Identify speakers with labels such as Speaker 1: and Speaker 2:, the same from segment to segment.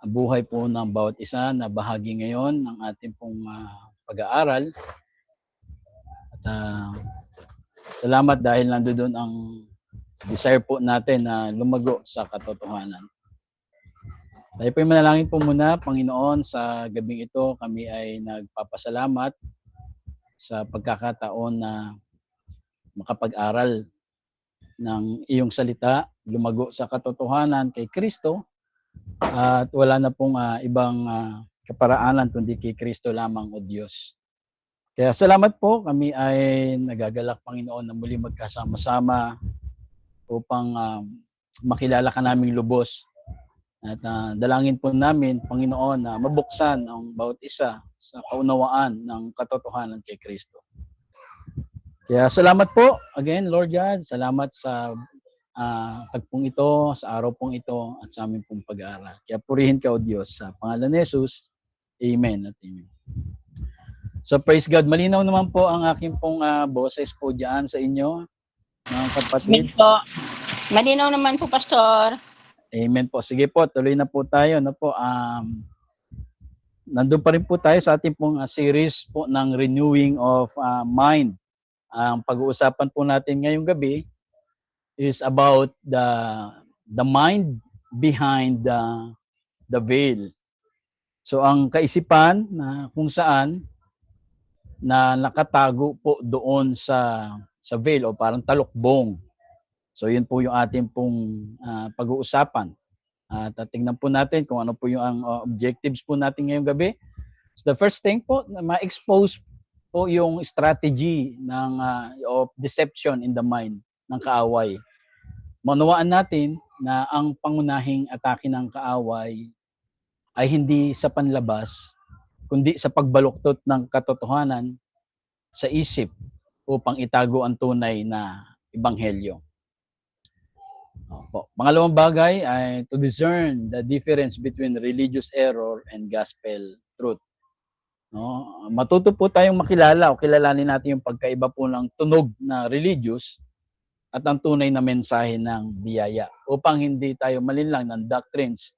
Speaker 1: buhay po ng bawat isa na bahagi ngayon ng ating pong pag-aaral. At salamat dahil nandoon ang desire po natin na lumago sa katotohanan. Tayo po yung manalangin po muna, Panginoon, sa gabing ito kami ay nagpapasalamat sa pagkakataon na makapag-aral ng iyong salita, lumago sa katotohanan kay Kristo, at wala na pong ibang kaparaanan kundi kay Kristo lamang, o Diyos. Kaya salamat po, kami ay nagagalak, Panginoon, na muli magkasama-sama upang makilala ka naming lubos. At dalangin po namin, Panginoon, na mabuksan ang bawat isa sa kaunawaan ng katotohanan kay Kristo. Kaya salamat po, again, Lord God, salamat sa tagpong ito, sa araw pong ito, at sa aming pong pag-aaral. Kaya purihin ka, O Diyos, sa pangalan ni Jesus. Amen at amen. So praise God, malinaw naman po ang aking pong boses po dyan sa inyo, mga kapatid.
Speaker 2: Amen po. Malinaw naman po, Pastor.
Speaker 1: Amen po. Sige po, tuloy na po tayo. Nandun pa rin po tayo sa ating pong series po ng Renewing of Mind. Ang pag-uusapan po natin ngayong gabi is about the mind behind the veil. So ang kaisipan na kung saan na nakatago po doon sa veil o parang talukbong. So yun po yung ating pong pag-uusapan. At tingnan po natin kung ano po yung objectives po natin ngayong gabi. So the first thing po, ma-expose po yung strategy of deception in the mind ng kaaway. Maunawaan natin na ang pangunahing atake ng kaaway ay hindi sa panlabas, kundi sa pagbaluktot ng katotohanan sa isip upang itago ang tunay na ebanghelyo. Pangalawang bagay ay to discern the difference between religious error and gospel truth. No? Matuto po tayong makilala o kilalanin natin yung pagkaiba po ng tunog na religious at ang tunay na mensahe ng biyaya upang hindi tayo malinlang ng doctrines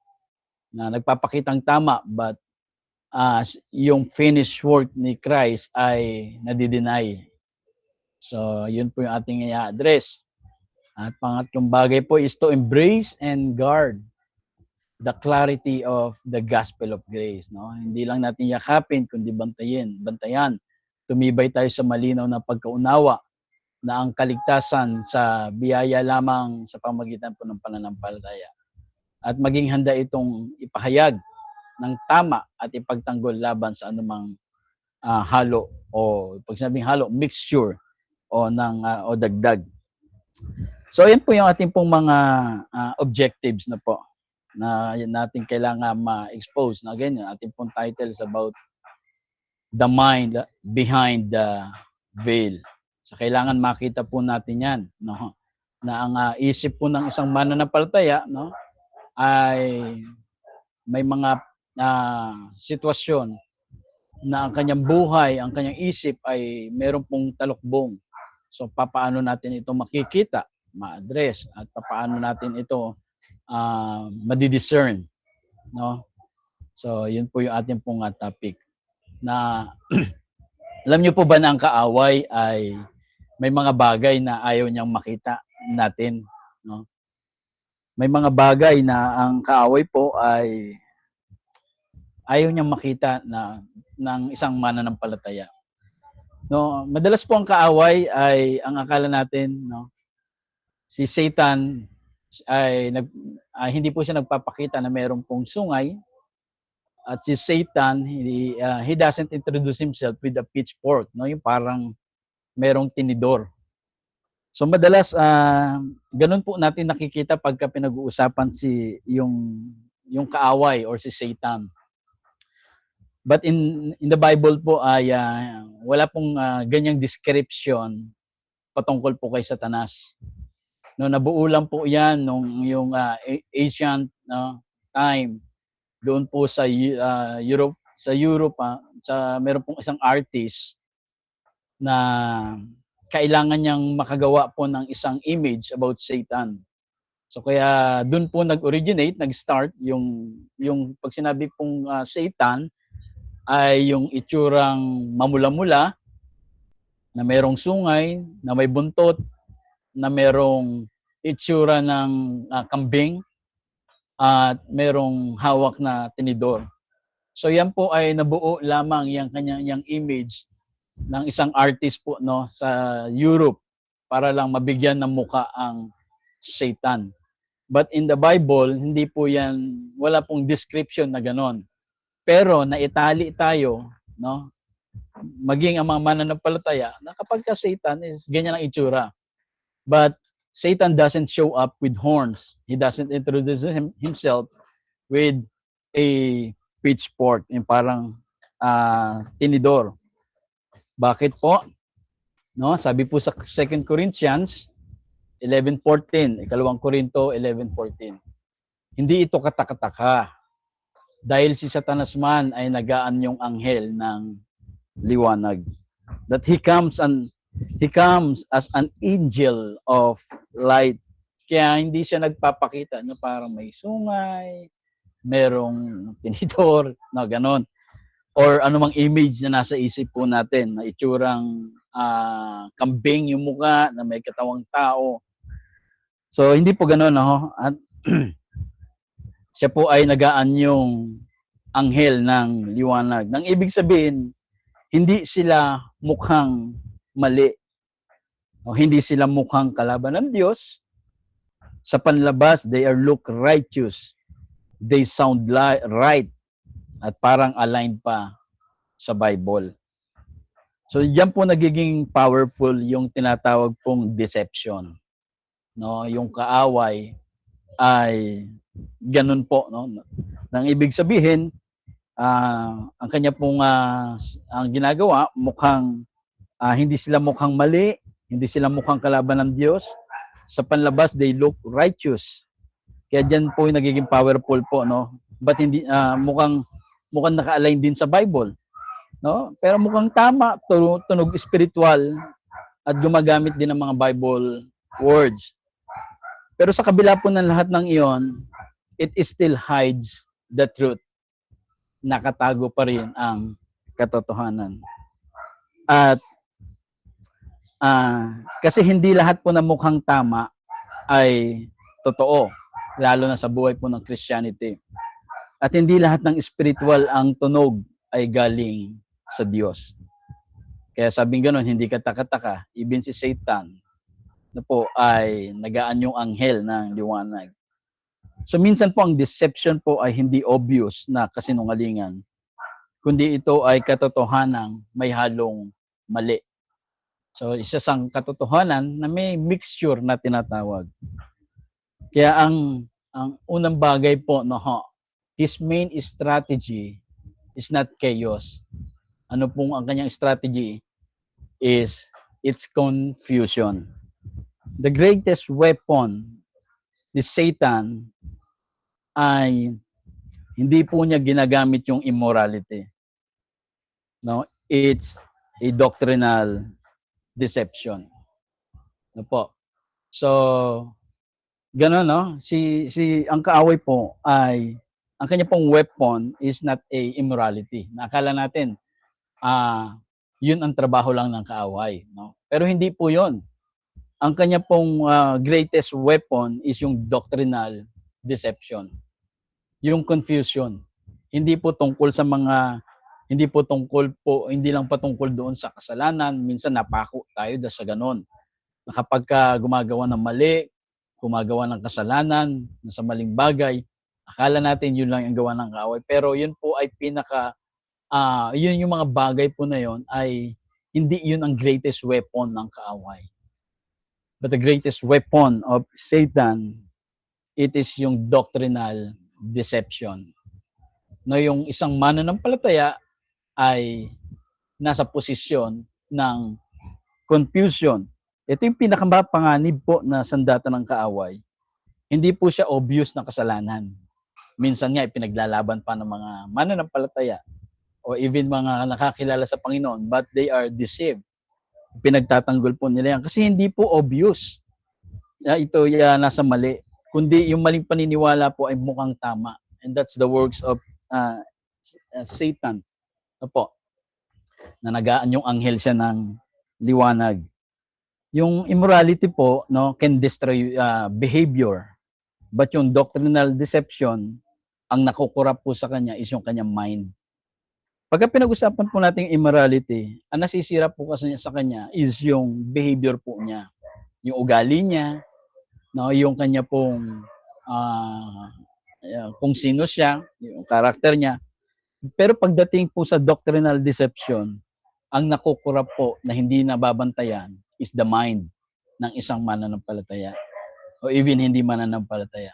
Speaker 1: na nagpapakitang tama but yung finished work ni Christ ay nadideny. So, yun po yung ating i-address. At pangatlong bagay po is to embrace and guard the clarity of the gospel of grace. No? Hindi lang natin yakapin, kundi bantayan. Tumibay tayo sa malinaw na pagkaunawa na ang kaligtasan sa biyaya lamang sa pamagitan po ng pananampalataya. At maging handa itong ipahayag ng tama at ipagtanggol laban sa anumang halo o pag sinabing halo, mixture o dagdag. So yan po yung ating pong mga objectives na po na natin kailangan ma-expose. Na again, yung ating pong title is about the mind behind the veil. So kailangan makita po natin yan, no? Na ang isip po ng isang mananampalataya, no, ay may mga sitwasyon na ang kanyang buhay, ang kanyang isip ay meron pong talukbong. So papaano natin ito makikita, ma-address, at papaano natin ito madidiscern, no? So yun po yung ating pong topic. Na alam niyo po ba na ang kaaway ay may mga bagay na ayaw niyang makita natin, no? May mga bagay na ang kaaway po ay ayaw niyang makita na ng isang mananampalataya. No, madalas po ang kaaway ay ang akala natin, no, si Satan ay hindi po siya nagpapakita na mayroong pong sungay, at si Satan he doesn't introduce himself with a pitchfork, no, yung parang merong tinidor. So madalas ganun po natin nakikita pagka pinag-uusapan yung kaaway or si Satan. But in the Bible po ay wala pong ganyang description patungkol po kay Satanas. No, nabuo lang po 'yan yung ancient time doon po sa Europe, meron pong isang artist na kailangan niyang makagawa po ng isang image about Satan. So kaya doon po nag-originate, nag-start yung pag sinabi pong Satan ay yung itsurang mamula-mula na merong sungay, na may buntot, na merong itsura ng kambing at merong hawak na tinidor. So yan po ay nabuo lamang yung image ng isang artist po no sa Europe para lang mabigyan ng muka ang Satan. But in the Bible, hindi po yan, wala pong description na ganon. Pero naitali tayo, no? Maging ang mga mananampalataya na kapag ka Satan is ganyan ang itsura. But Satan doesn't show up with horns. He doesn't introduce himself with a pitchfork, yung parang tinidor. Bakit po? No, sabi po sa 2 Corinthians 11:14, ikalawang Korinto 11:14. Hindi ito katakataka dahil si Satanas man ay nagaanyong anghel ng liwanag. That he comes as an angel of light. Kaya hindi siya nagpapakita na parang may sungay, merong tinidor, na ganon. Or anumang image na nasa isip po natin, na itsurang kambing yung mukha, na may katawang tao. So, hindi po ganon, no? At siya po ay nagaanyong anghel ng liwanag. Nang ibig sabihin, hindi sila mukhang mali. O, hindi sila mukhang kalaban ng Diyos. Sa panlabas, they are look righteous. They sound right. At parang aligned pa sa Bible. So, diyan po nagiging powerful yung tinatawag pong deception. No, yung kaaway ay ganun po, no. Nang ibig sabihin, ang kanya pong ang ginagawa mukhang hindi sila mukhang mali, hindi sila mukhang kalaban ng Diyos. Sa panlabas, they look righteous. Kaya diyan po yung nagiging powerful po, no. But hindi mukhang naka-align din sa Bible, no? Pero mukhang tama, tunog spiritual at gumagamit din ng mga Bible words. Pero sa kabila po ng lahat ng iyon, it still hides the truth. Nakatago pa rin ang katotohanan. At kasi hindi lahat po na mukhang tama ay totoo, lalo na sa buhay po ng Christianity. At hindi lahat ng spiritual ang tunog ay galing sa Diyos. Kaya sabing gano'n, hindi katakataka, even si Satan na po ay nagaanyong anghel ng liwanag. So minsan po ang deception po ay hindi obvious na kasinungalingan, kundi ito ay katotohanang may halong mali. So isa sang katotohanan na may mixture na tinatawag. Kaya ang unang bagay po, no, his main strategy is not chaos. Ano pong ang kanyang strategy is it's confusion. The greatest weapon ni Satan ay hindi po niya ginagamit yung immorality. No, it's a doctrinal deception. No po. So, gano'n, no? Si ang kaaway po ay ang kanya pong weapon is not a immorality. Nakala natin yun ang trabaho lang ng kaaway, no? Pero hindi po 'yon. Ang kanya pong greatest weapon is yung doctrinal deception. Yung confusion. Hindi lang patungkol doon sa kasalanan. Minsan napako tayo dahil sa ganon. Na kapag gumagawa ng mali, gumagawa ng kasalanan, sa maling bagay, akala natin yun lang ang gawa ng kaaway. Pero yun po ay yun yung mga bagay po na yun ay hindi yun ang greatest weapon ng kaaway. But the greatest weapon of Satan, it is yung doctrinal deception. No, yung isang mananampalataya ay nasa posisyon ng confusion. Ito yung pinakapanganib po na sandata ng kaaway. Hindi po siya obvious na kasalanan. Minsan nga, ipinaglalaban pa ng mga mananampalataya o even mga nakakilala sa Panginoon, but they are deceived. Pinagtatanggol po nila yan kasi hindi po obvious. Ito nasa mali. kundi yung maling paniniwala po ay mukhang tama. And that's the works of Satan. Opo, na nagaan yung anghel siya ng liwanag. Yung immorality po, no, can destroy behavior. But yung doctrinal deception, ang nakukurap po sa kanya is yung kanyang mind. Pagka pinag-usapan po natin immorality, ang nasisira po kasi sa kanya is yung behavior po niya. Yung ugali niya, no, yung kanya pong kung sino siya, yung karakter niya. Pero pagdating po sa doctrinal deception, ang nakukurap po na hindi nababantayan is the mind ng isang mananampalataya o even hindi mananampalataya.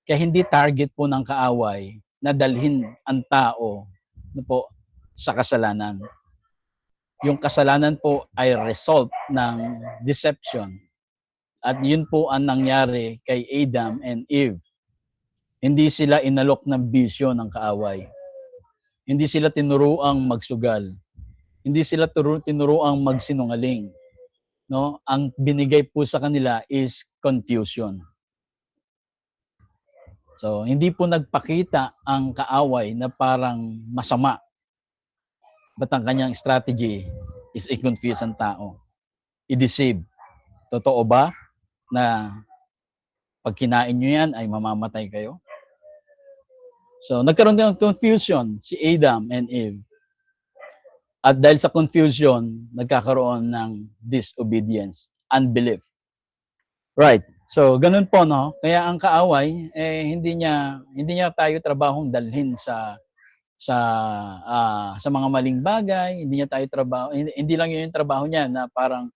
Speaker 1: Kaya hindi target po ng kaaway na dalhin ang tao na po sa kasalanan. Yung kasalanan po ay result ng deception. At yun po ang nangyari kay Adam and Eve. Hindi sila inalok ng bisyo ng kaaway. Hindi sila tinuruang magsugal. Hindi sila tinuruang magsinungaling. No? Ang binigay po sa kanila is confusion. So, hindi po nagpakita ang kaaway na parang masama. But ang kanyang strategy is i-confuse ang tao. I-deceive. Totoo ba na pag kinain nyo yan ay mamamatay kayo? So, nagkaroon din ng confusion si Adam and Eve. At dahil sa confusion, nagkakaroon ng disobedience, unbelief. Right. So, ganun po, no? Kaya ang kaaway, hindi niya tayo trabahong dalhin sa mga maling bagay, hindi niya tayo trabaho, hindi lang yun yung trabaho niya na parang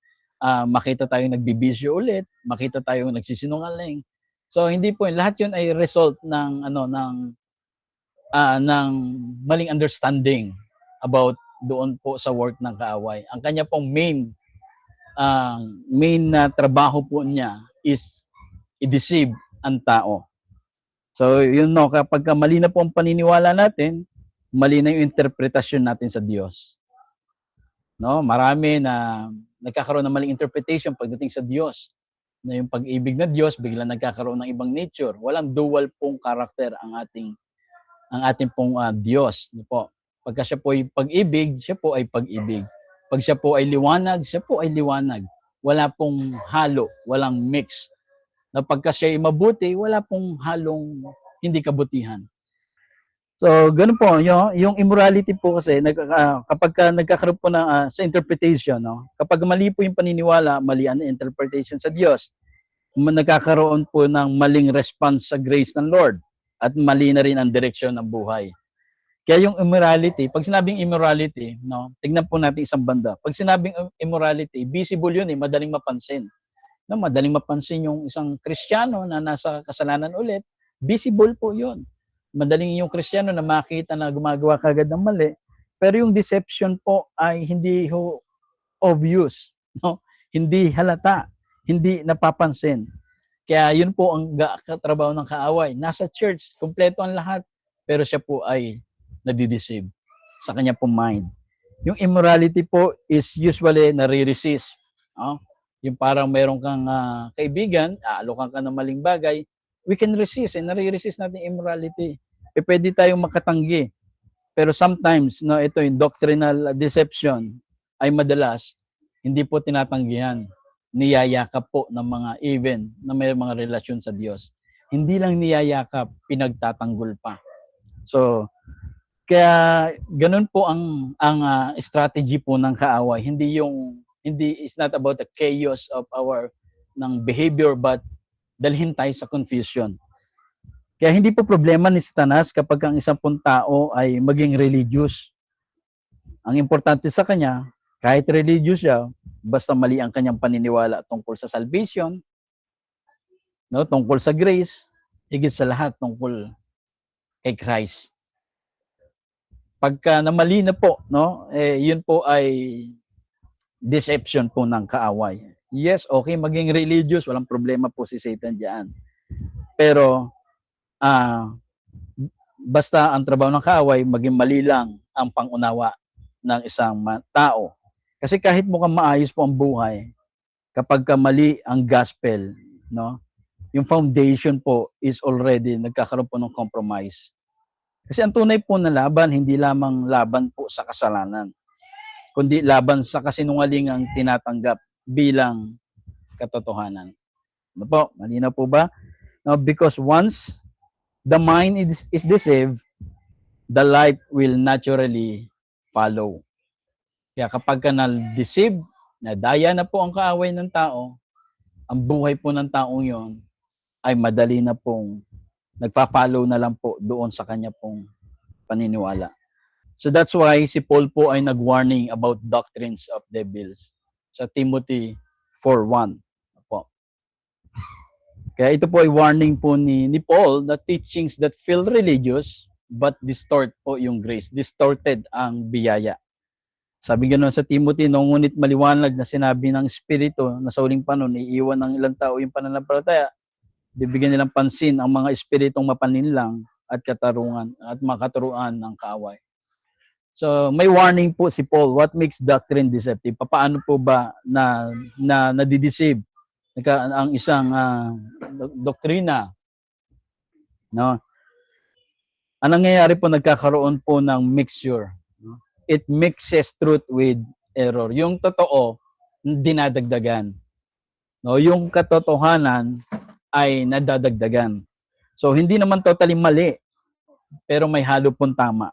Speaker 1: makita tayo nagbibisyo ulit, makita tayo nagsisinungaling. So, hindi po, lahat yun ay result ng maling understanding about doon po sa work ng kaaway. Ang kanya pong main na trabaho po niya is i-deceive ang tao. So, yun no, kapag mali na po ang paniniwala natin, mali na yung interpretasyon natin sa Diyos. No, marami na nagkakaroon ng maling interpretation pagdating sa Diyos. Na yung pag-ibig na Diyos, bigla nagkakaroon ng ibang nature. Walang dual pong karakter ang ating pong Diyos. No po. Pagka siya po ay pag-ibig, siya po ay pag-ibig. Pag siya po ay liwanag, siya po ay liwanag. Wala pong halo, walang mix. Na pagka siya ay mabuti, wala pong halong hindi kabutihan. So, ganun po, yung immorality po kasi, kapag nagkakaroon po ng, sa interpretation, no? Kapag mali po yung paniniwala, mali ang interpretation sa Diyos, nagkakaroon po ng maling response sa grace ng Lord at mali na rin ang direksyon ng buhay. Kaya yung immorality, pag sinabing immorality, no, tignan po natin isang banda. Pag sinabing immorality, visible yun madaling mapansin. No, madaling mapansin yung isang Kristiyano na nasa kasalanan ulit, visible po yun. Madaling yung Kristiyano na makita na gumagawa kagad ng mali, pero yung deception po ay hindi obvious, no? Hindi halata, hindi napapansin. Kaya yun po ang katrabaho ng kaaway. Nasa church, kumpleto ang lahat, pero siya po ay nadideceive sa kanya pong mind. Yung immorality po is usually nare-resist. No? Yung parang mayroon kang kaibigan, aalokan ka ng maling bagay, we can resist, nare-resist natin immorality. Pwede tayong makatanggi. Pero sometimes, no, ito yung doctrinal deception ay madalas hindi po tinatanggihan. Niyayakap po ng mga even na may mga relasyon sa Diyos. Hindi lang niyayakap, pinagtatanggol pa. So, kaya ganun po ang strategy po ng kaaway. It's not about the chaos of our ng behavior, but dalhin tayo sa confusion. Kaya hindi po problema ni Satanas kapag ang isang pong tao ay maging religious. Ang importante sa kanya, kahit religious siya, basta mali ang kanyang paniniwala tungkol sa salvation, no, tungkol sa grace, higit sa lahat tungkol kay Christ. Pagka namali na po, no, yun po ay deception po ng kaaway. Yes, okay, maging religious, walang problema po si Satan diyan. Pero basta ang trabaho ng kaaway, maging mali lang ang pangunawa ng isang tao. Kasi kahit mukhang maayos po ang buhay, kapag mali ang gospel, no, yung foundation po is already nagkakaroon po ng compromise. Kasi ang tunay po na laban, hindi lamang laban po sa kasalanan, kundi laban sa kasinungalingang tinatanggap bilang katotohanan. Ano po? Malinaw po ba? Now, because once the mind is deceived, the life will naturally follow. Kaya kapag ka na-deceive, nadaya na po ang kaaway ng tao, ang buhay po ng taong yon ay madali na pong nagpa-follow na lang po doon sa kanya pong paniniwala. So that's why si Paul po ay nag-warning about doctrines of devils sa Timothy 4:1 po. Kaya ito po ay warning po ni Paul that teachings that feel religious but distort po yung grace. Distorted ang biyaya. Sabi ganoon sa Timothy, ngunit maliwanag na sinabi ng Espiritu na sa huling panahon, iiwan ng ilang tao yung pananampalataya, bibigyan nilang pansin ang mga espiritong mapaninlang at katarungan at makaturuan ng kaaway. So, may warning po si Paul, what makes doctrine deceptive? Paano po ba na nadideceive ang isang doktrina? No? Ang nangyayari po, nagkakaroon po ng mixture. No? It mixes truth with error. Yung totoo, dinadagdagan. No? Yung katotohanan ay nadadagdagan. So, hindi naman totally mali, pero may halo pong tama.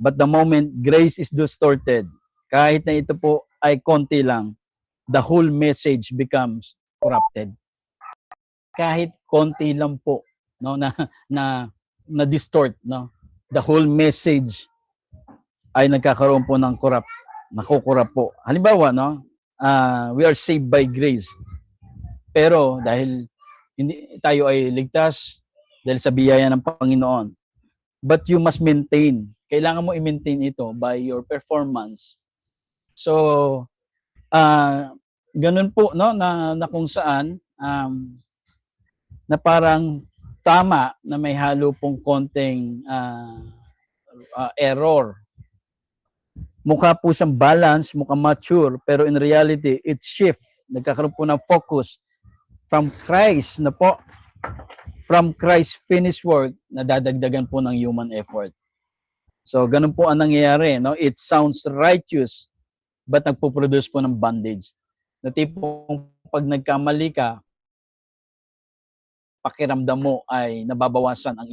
Speaker 1: But the moment grace is distorted, kahit na ito po ay konti lang, the whole message becomes corrupted. Kahit konti lang po, no, na distort, no, the whole message ay nagkakaroon po ng nakukurap po. Halimbawa, no, we are saved by grace. Pero dahil hindi tayo ay ligtas dahil sa biyaya ng Panginoon. But you must maintain. Kailangan mo i-maintain ito by your performance. So, ganun po, no, na kung saan na parang tama na may halo pong konting error. Mukha po siyang balance, mukha mature, pero in reality, it shift. Nagkakaroon po ng focus from Christ na po, from Christ's finished work, nadadagdagan po ng human effort. So, ganun po ang nangyayari. No? It sounds righteous, but nagpo-produce po ng bondage. Na tipong pag nagkamali ka, pakiramdam mo ay nababawasan ang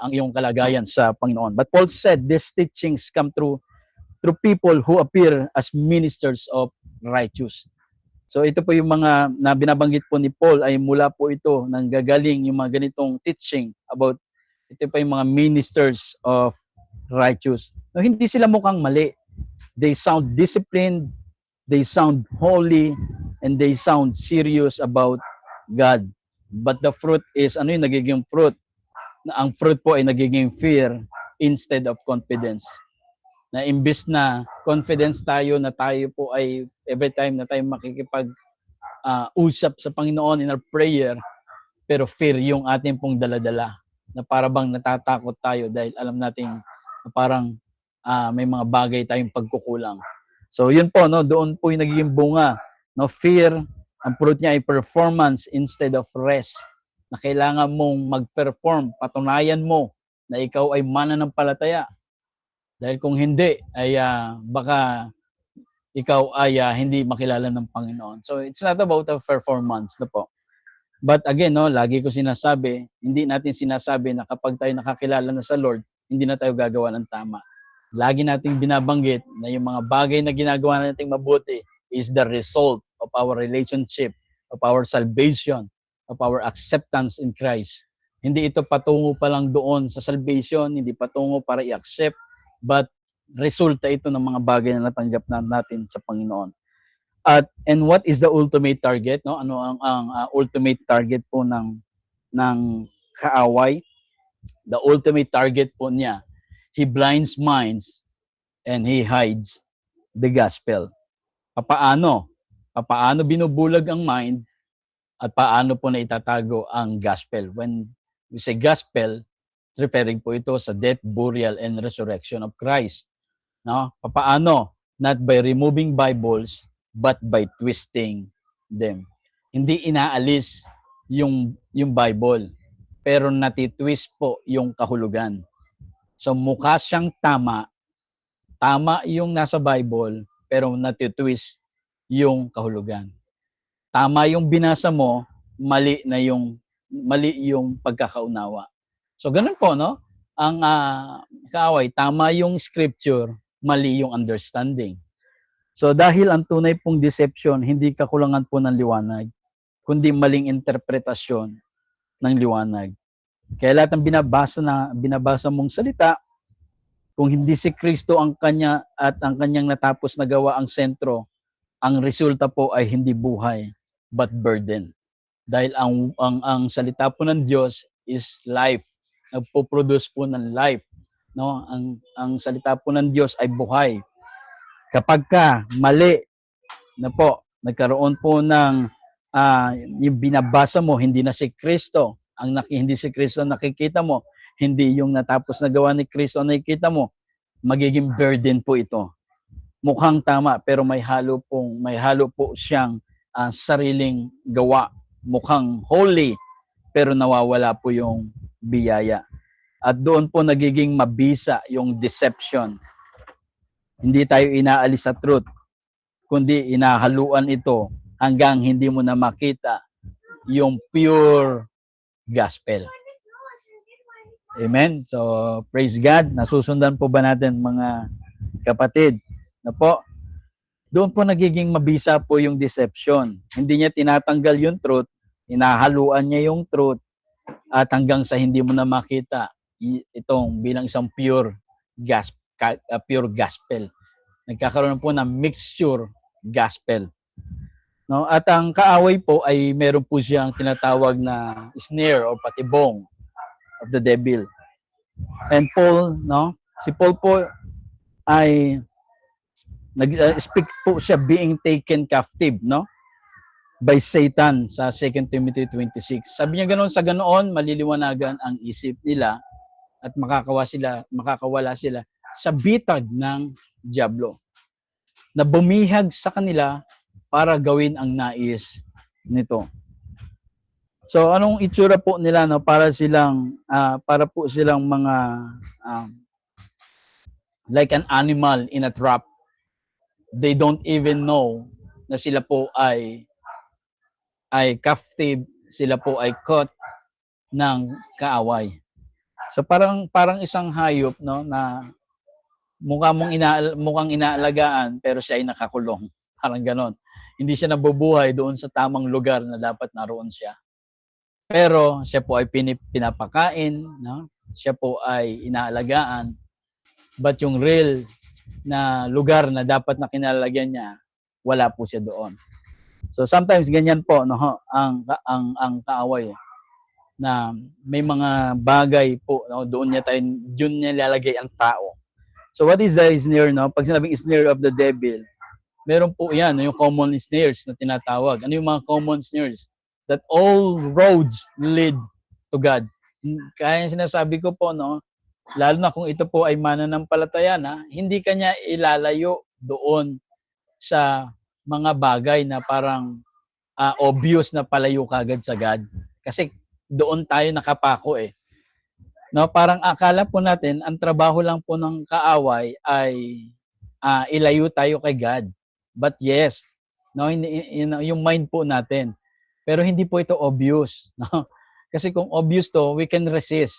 Speaker 1: iyong kalagayan sa Panginoon. But Paul said, these teachings come through people who appear as ministers of righteous. So ito po yung mga na binabanggit po ni Paul ay mula po ito nang gagaling yung mga ganitong teaching about ito pa yung mga ministers of righteous. No, hindi sila mukhang mali. They sound disciplined, they sound holy, and they sound serious about God. But the fruit is, ano yung nagiging fruit? Ang fruit po ay nagiging fear instead of confidence. Na imbis na confidence tayo na tayo po ay every time na tayo makikipag-usap sa Panginoon in our prayer, pero fear yung ating pong daladala. Na parang natatakot tayo dahil alam natin na parang may mga bagay tayong pagkukulang. So yun po, no, doon po yung nagiging bunga. No, fear, ang fruit niya ay performance instead of rest. Na kailangan mong mag-perform, patunayan mo na ikaw ay mananampalataya. Dahil kung hindi, ay baka ikaw ay hindi makilala ng Panginoon. So it's not about a performance na po. But again, no, lagi ko sinasabi, hindi natin sinasabi na kapag tayo nakakilala na sa Lord, hindi na tayo gagawa ng tama. Lagi nating binabanggit na yung mga bagay na ginagawa nating mabuti is the result of our relationship, of our salvation, of our acceptance in Christ. Hindi ito patungo pa lang doon sa salvation, hindi patungo para i-accept, but resulta ito ng mga bagay na natanggap natin sa Panginoon. And what is the ultimate target? No? Ano ang ultimate target po ng kaaway? The ultimate target po niya, he blinds minds and he hides the gospel. Paano binubulag ang mind at paano po na itatago ang gospel? When we say gospel, referring po ito sa death, burial, and resurrection of Christ. No? Paano? Not by removing Bibles, but by twisting them. Hindi inaalis yung Bible. Pero natitwist po yung kahulugan. So mukha siyang tama yung nasa Bible, pero natitwist yung kahulugan. Tama yung binasa mo, mali yung pagkakaunawa. So ganun po, no? Ang kaaway, tama yung scripture, mali yung understanding. So dahil ang tunay pong deception, hindi kakulangan po ng liwanag, kundi maling interpretasyon ng liwanag. Kaya lahat ng binabasa mong salita, kung hindi si Kristo ang kanya at ang kanyang natapos na gawa ang sentro, ang resulta po ay hindi buhay but burden. Dahil ang salita po ng Diyos is life. Nagpo-produce po ng life, no? Ang salita po ng Diyos ay buhay. Kapag ka mali na po, nagkaroon po ng yung binabasa mo hindi na si Kristo, hindi si Kristo nakikita mo, hindi yung natapos na gawa ni Kristo ang nakikita mo, magiging burden po ito. Mukhang tama pero may halo po siyang sariling gawa. Mukhang holy pero nawawala po yung biyaya. At doon po nagiging mabisa yung deception. Hindi tayo inaalis sa truth, kundi inahaluan ito hanggang hindi mo na makita yung pure gospel. Amen? So, praise God. Nasusundan po ba natin mga kapatid? Na po, doon po nagiging mabisa po yung deception. Hindi niya tinatanggal yung truth, inahaluan niya yung truth, at hanggang sa hindi mo na makita itong bilang isang pure gospel. Nagkakaroon po ng mixture gospel. No? At ang kaaway po ay meron po siyang tinatawag na snare o patibong of the devil. And Paul, no? Si Paul po ay nag-speak po siya being taken captive, no? By Satan sa 2 Timothy 26. Sabi niya ganoon, sa ganoon maliliwanagan ang isip nila at makakawala sila sa bitag ng diablo na bumihag sa kanila para gawin ang nais nito. So anong itsura po nila, no? Para po silang mga like an animal in a trap. They don't even know na sila po ay captive, sila po ay caught ng kaaway. So parang isang hayop, no, na mukhang inaalagaan pero siya ay nakakulong. Parang ganon. Hindi siya nabubuhay doon sa tamang lugar na dapat naroon siya. Pero siya po ay pinapakain, no? Siya po ay inaalagaan. But yung real na lugar na dapat na kinalalagyan niya, wala po siya doon. So sometimes ganyan po, no, ang kaaway, na may mga bagay po, no, doon niya lalagay ang tao. So what is the snare, no? Pag sinabing snare of the devil, meron po yan, no, yung common snares na tinatawag. Ano yung mga common snares? That all roads lead to God. Kaya sinasabi ko po, no, lalo na kung ito po ay mananampalataya na, hindi kanya ilalayo doon sa mga bagay na parang obvious na palayo kagad sa God. Kasi doon tayo nakapako eh. No, parang akala po natin, ang trabaho lang po ng kaaway ay ilayo tayo kay God. But yes, no, yung mind po natin. Pero hindi po ito obvious. No? Kasi kung obvious to, we can resist.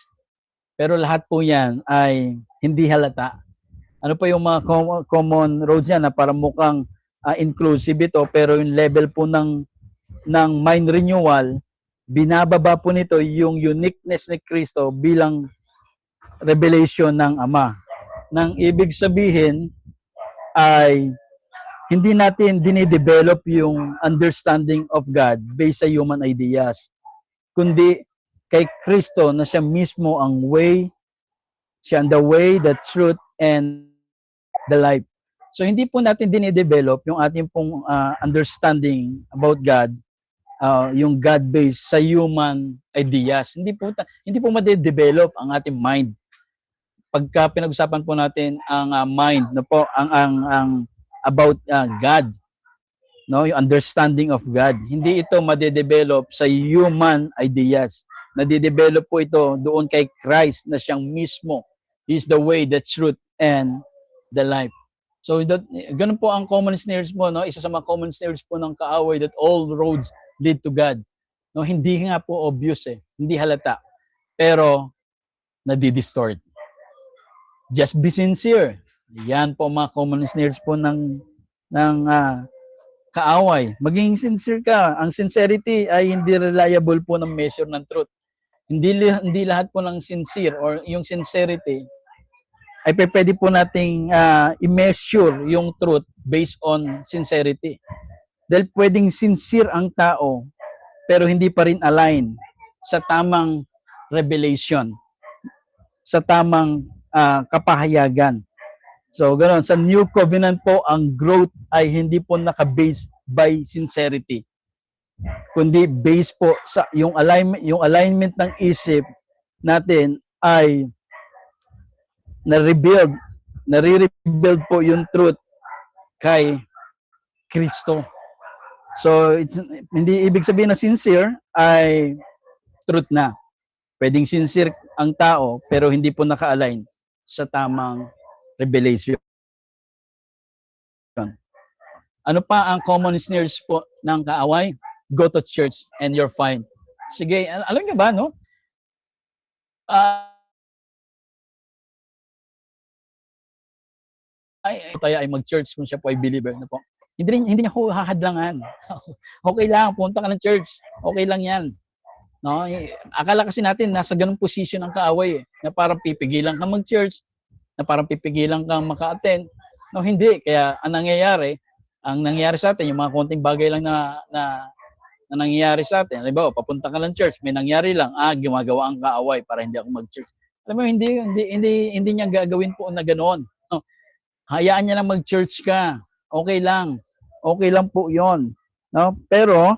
Speaker 1: Pero lahat po yan ay hindi halata. Ano pa yung mga common roads yan na parang mukhang inclusive ito, pero yung level po ng mind renewal, binababa po nito yung uniqueness ni Kristo bilang revelation ng Ama. Nang ibig sabihin ay hindi natin dinidevelop yung understanding of God based sa human ideas, kundi kay Kristo na siya mismo ang way, siya ang the way, the truth, and the life. So hindi po natin dinidevelop yung ating pong understanding about God, yung God-based sa human ideas. Hindi po ma-develop ang ating mind. Pagka pinag-usapan po natin ang mind, no po, ang about God, no, yung understanding of God. Hindi ito madedevelop sa human ideas. Nadidevelop po ito doon kay Christ na siyang mismo. He is the way, the truth, and the life. So ganun po ang common snares po, no? Isa sa mga common snares po ng kaaway, that all roads lead to God. No, hindi nga po obvious hindi halata. Pero nadidistort. Just be sincere. Yan po mga common snares po ng kaaway. Maging sincere ka. Ang sincerity ay hindi reliable po ng measure ng truth. Hindi lahat po ng sincere or yung sincerity ay pwede po nating i-measure yung truth based on sincerity. Dahil pwedeng sincere ang tao pero hindi pa rin align sa tamang revelation, sa tamang kapahayagan. So, ganoon. Sa New Covenant po, ang growth ay hindi po naka-base by sincerity, kundi based po sa yung alignment ng isip natin ay nare-rebuild po yung truth kay Kristo. So, hindi ibig sabihin na sincere ay truth na. Pwedeng sincere ang tao pero hindi po naka-align sa tamang revelation. Ano pa ang common snares po ng kaaway? Go to church and you're fine. Sige, alam niyo ba, no? Ay mag-church kung siya po ay believer na po. Hindi niya ho hahadlangan. Okay lang, punta ka ng church. Okay lang 'yan. No? Akala kasi natin nasa ganung position ang kaaway na parang pipigilan kang mag-church, na parang pipigilan kang maka-attend. No, hindi. Kaya ang nangyayari sa atin, yung mga konting bagay lang na nangyayari sa atin. Halimbawa, papunta ka ng church, may nangyari lang, gumagawa ang kaaway para hindi ako mag-church. Alam mo, hindi niya gagawin po na ganoon. No? Hayaan niya lang mag-church ka. Okay lang. Okay lang po 'yon. No? Pero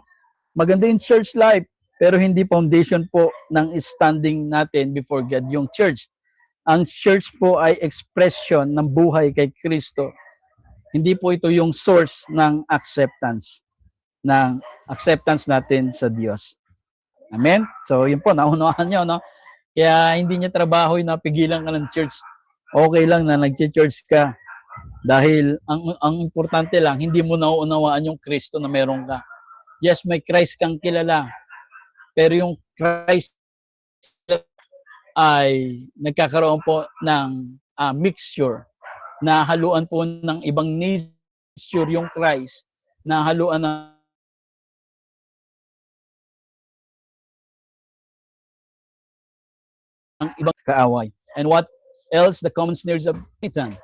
Speaker 1: maganda yung church life, pero hindi foundation po ng standing natin before God yung church. Ang church po ay expression ng buhay kay Kristo. Hindi po ito yung source ng acceptance natin sa Diyos. Amen? So, yun po, naunawaan nyo, no? Kaya hindi niya trabaho yung napigilan ka ng church. Okay lang na nag-church ka. Dahil ang importante lang, hindi mo nauunawaan yung Kristo na meron ka. Yes, may Christ kang kilala. Pero yung Christ ay nagkakaroon po ng mixture. Nahaluan po ng ibang nature yung Christ. Nahaluan ng ibang kaaway. And what else? The common snares of Satan.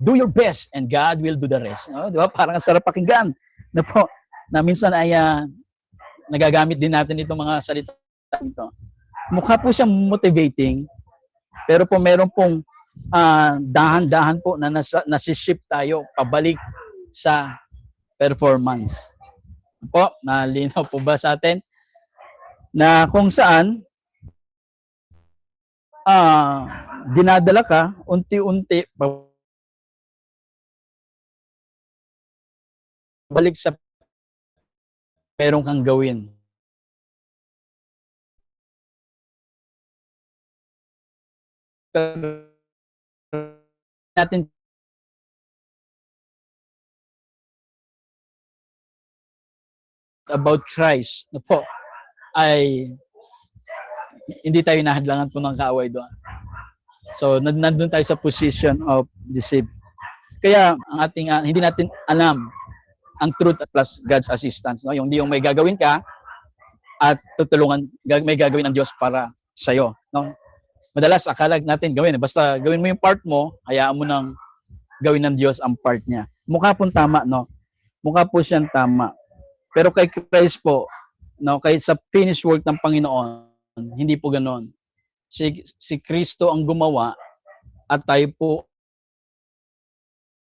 Speaker 1: Do your best and God will do the rest. Oh, di ba? Parang sarap pakinggan. Na po, na minsan ay nagagamit din natin itong mga salita ito. Mukha po siyang motivating, pero po meron pong dahan-dahan po na nasi-shift tayo pabalik sa performance. Po, nalinaw po ba sa atin? Na kung saan dinadala ka unti-unti balik sa meron kang gawin. Natin about Christ na po ay hindi tayo nahadlangan po ng kaaway doon. So, nandun tayo sa position of deceive. Kaya, ang ating, hindi natin alam ang truth plus God's assistance. No? Yung may gagawin ka at may gagawin ang Diyos para sa'yo. No? Madalas, akala natin gawin. Basta gawin mo yung part mo, hayaan mo nang gawin ng Diyos ang part niya. Mukha pong tama, no? Mukha po siyang tama. Pero kay Christ po, no, kay sa finished work ng Panginoon, hindi po ganoon. Si Kristo ang gumawa at tayo po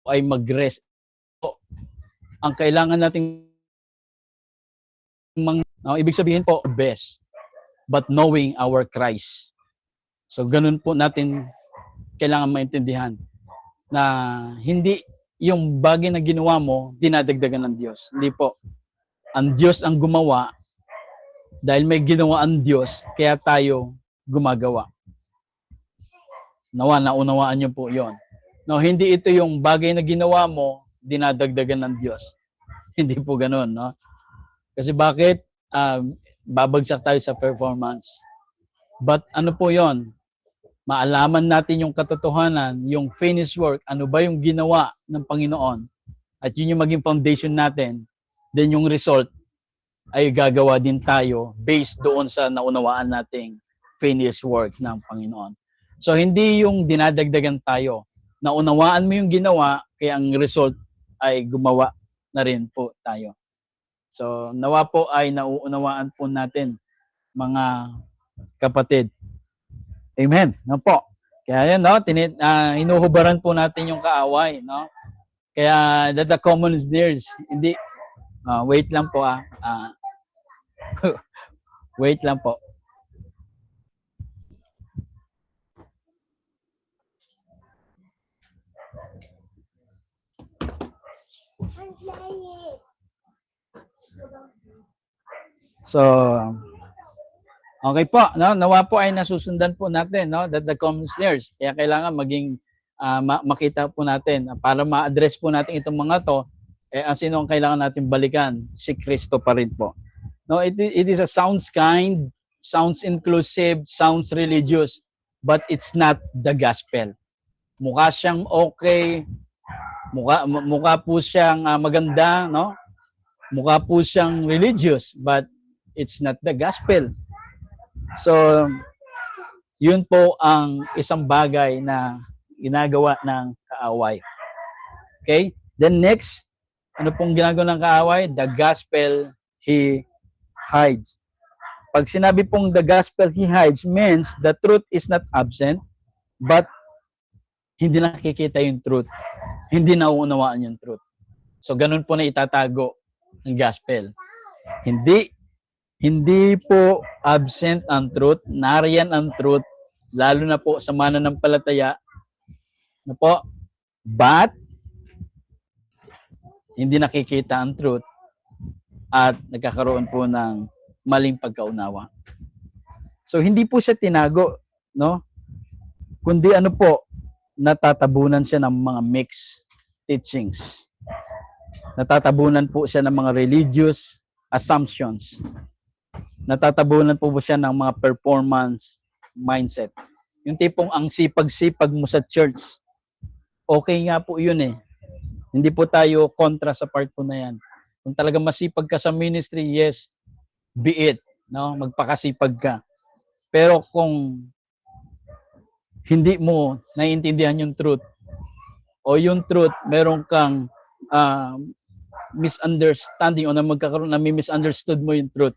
Speaker 1: ay mag-rest. Ang kailangan nating ibig sabihin po, best, but knowing our Christ. So, ganun po natin kailangan maintindihan na hindi yung bagay na ginawa mo, dinadagdagan ng Diyos. Hindi po. Ang Diyos ang gumawa dahil may ginawa ang Diyos, kaya tayo gumagawa. Naunawaan niyo po yon. No, hindi ito yung bagay na ginawa mo, dinadagdagan ng Diyos. Hindi po ganoon, no? Kasi bakit? Babagsak tayo sa performance. But ano po yon? Maalaman natin yung katotohanan, yung finished work, ano ba yung ginawa ng Panginoon, at yun yung maging foundation natin, then yung result ay gagawa din tayo based doon sa naunawaan nating finished work ng Panginoon. So hindi yung dinadagdagan tayo, naunawaan mo yung ginawa, kaya ang result ay gumawa na rin po tayo. So nawa po ay nauunawaan po natin, mga kapatid. Amen. No po. Kaya yan, no, hinuhubaran po natin yung kaaway, no? Kaya that the common snares, hindi, wait lang po wait lang po. So, okay po, no? Nawa po ay nasusundan po natin, no? That the common snares. Kaya kailangan maging makita po natin para ma-address po natin itong mga to. Sino ang kailangan natin balikan? Si Kristo pa rin po. No, it is a sounds kind, sounds inclusive, sounds religious, but it's not the gospel. Mukha siyang okay, mukha po siyang maganda, no? Mukha po siyang religious, but it's not the gospel. So, yun po ang isang bagay na ginagawa ng kaaway. Okay? Then next, ano pong ginagawa ng kaaway? The gospel he hides. Pag sinabi pong the gospel he hides means the truth is not absent, but hindi nakikita yung truth. Hindi nauunawaan yung truth. So, ganun po na itatago ang gospel. Hindi po absent ang truth, nariyan ang truth, lalo na po sa mananampalataya. Ano po? But, hindi nakikita ang truth at nagkakaroon po ng maling pagkaunawa. So, hindi po siya tinago, no? Kundi ano po, natatabunan siya ng mga mixed teachings. Natatabunan po siya ng mga religious assumptions. Natatabunan po siya ng mga performance mindset. Yung tipong ang sipag-sipag mo sa church, okay nga po yun eh. Hindi po tayo kontra sa part po na yan. Kung talagang masipag ka sa ministry, yes, be it. No? Magpakasipag ka. Pero kung hindi mo naiintindihan yung truth, o yung truth, meron kang misunderstanding o na magkakaroon na misunderstood mo yung truth,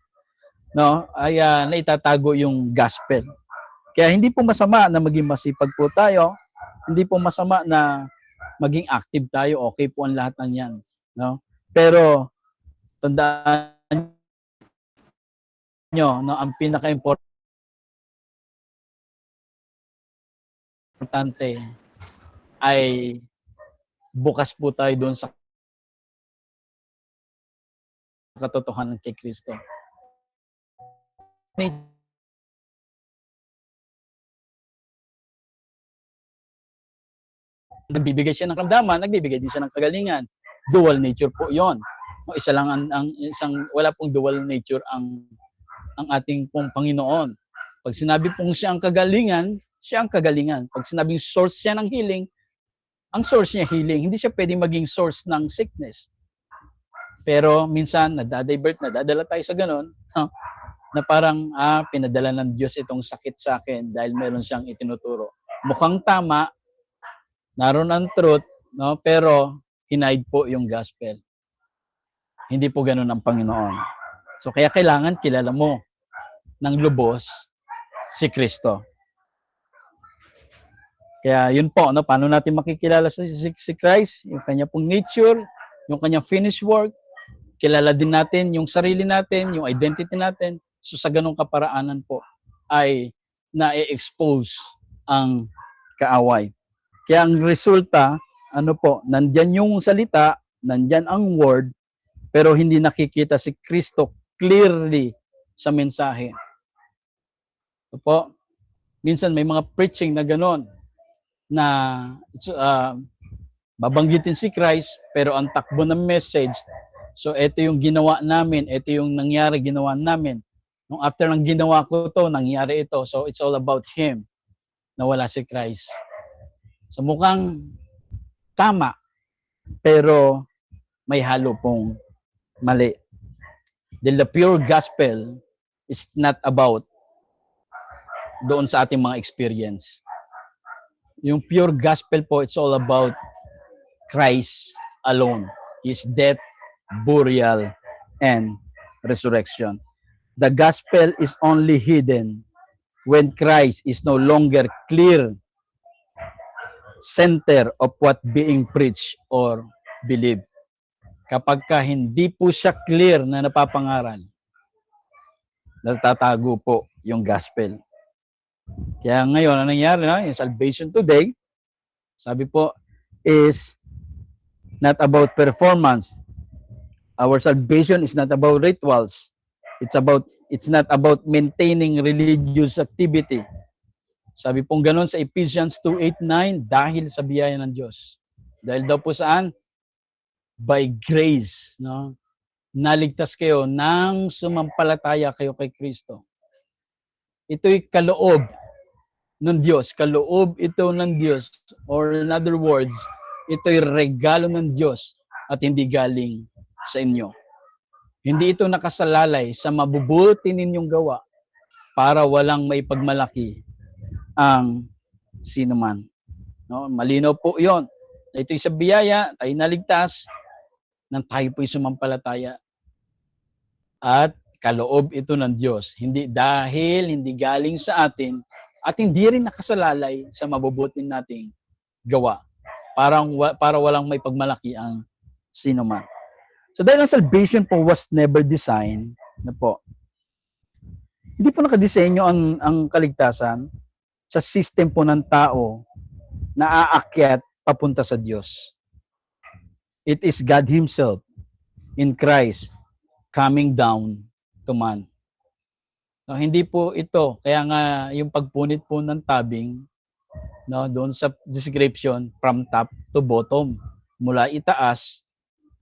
Speaker 1: no? Ay naitatago yung gospel. Kaya hindi po masama na maging masipag po tayo, hindi po masama na maging active tayo, okay po ang lahat ng yan, no? Pero tandaan nyo, no, ang pinaka-importante ay bukas po tayo doon sa katotohanan kay Kristo. Nagbibigay siya ng karamdaman, nagbibigay din siya ng kagalingan. Dual nature po 'yon. Isa lang wala pong dual nature ang ating pong Panginoon. Pag sinabi pong siya ang kagalingan, siya ang kagalingan. Pag sinabing source siya ng healing, ang source niya healing. Hindi siya pwedeng maging source ng sickness. Pero minsan nadadala tayo sa ganun, na parang pinadala ng Diyos itong sakit sa akin dahil meron siyang itinuturo. Mukhang tama, naroon ang truth, no? Pero hinide po yung gospel. Hindi po ganun ang Panginoon. So kaya kailangan kilala mo ng lubos si Kristo. Kaya yun po, no? Paano natin makikilala si Christ? Yung kanya pong nature, yung kanyang finished work, kilala din natin yung sarili natin, yung identity natin. So sa ganung kaparaanan po ay na-expose ang kaaway. Kaya ang resulta ano po, nandyan yung salita, nandyan ang word, pero hindi nakikita si Kristo clearly sa mensahe. Ito po, minsan may mga preaching na gano'n na babanggitin si Christ, pero ang takbo ng message, so ito yung ginawa namin, ito yung nangyari, ginawa namin. Nung after ng ginawa ko to, nangyari ito. So it's all about Him. Nawala si Christ. So mukhang tama, pero may halo pong mali. Dahil the pure gospel is not about doon sa ating mga experience. Yung pure gospel po, it's all about Christ alone. His death, burial, and resurrection. The gospel is only hidden when Christ is no longer clear center of what being preached or believed. Kapag ka hindi po siya clear na napapangaral, natatago po yung gospel. Kaya ngayon, ano nangyari na? Yung salvation today, sabi po, is not about performance. Our salvation is not about rituals. It's not about maintaining religious activity. Sabi pong ganun sa Ephesians 2:8-9, dahil sa biyaya ng Diyos. Dahil daw po saan? By grace, no? Naligtas kayo nang sumampalataya kayo kay Kristo. Ito'y kaloob ng Diyos. Kaloob ito ng Diyos. Or in other words, ito'y regalo ng Diyos at hindi galing sa inyo. Hindi ito nakasalalay sa mabubuti ninyong gawa para walang may pagmalaki ang sinuman. No? Malinaw po yon. Ito'y sa biyaya, tayo naligtas, nang tayo po'y sumampalataya. At kaloob ito ng Diyos. Hindi dahil hindi galing sa atin at hindi rin nakasalalay sa mabubuti nating gawa. Para walang may pagmalaki ang sinuman. So dahil ang salvation po was never designed, na po, hindi po nakadesenyo ang kaligtasan sa system po ng tao na aakyat papunta sa Diyos. It is God Himself in Christ coming down to man. No, hindi po ito, kaya nga yung pagpunit po ng tabing, no, doon sa description, from top to bottom, mula itaas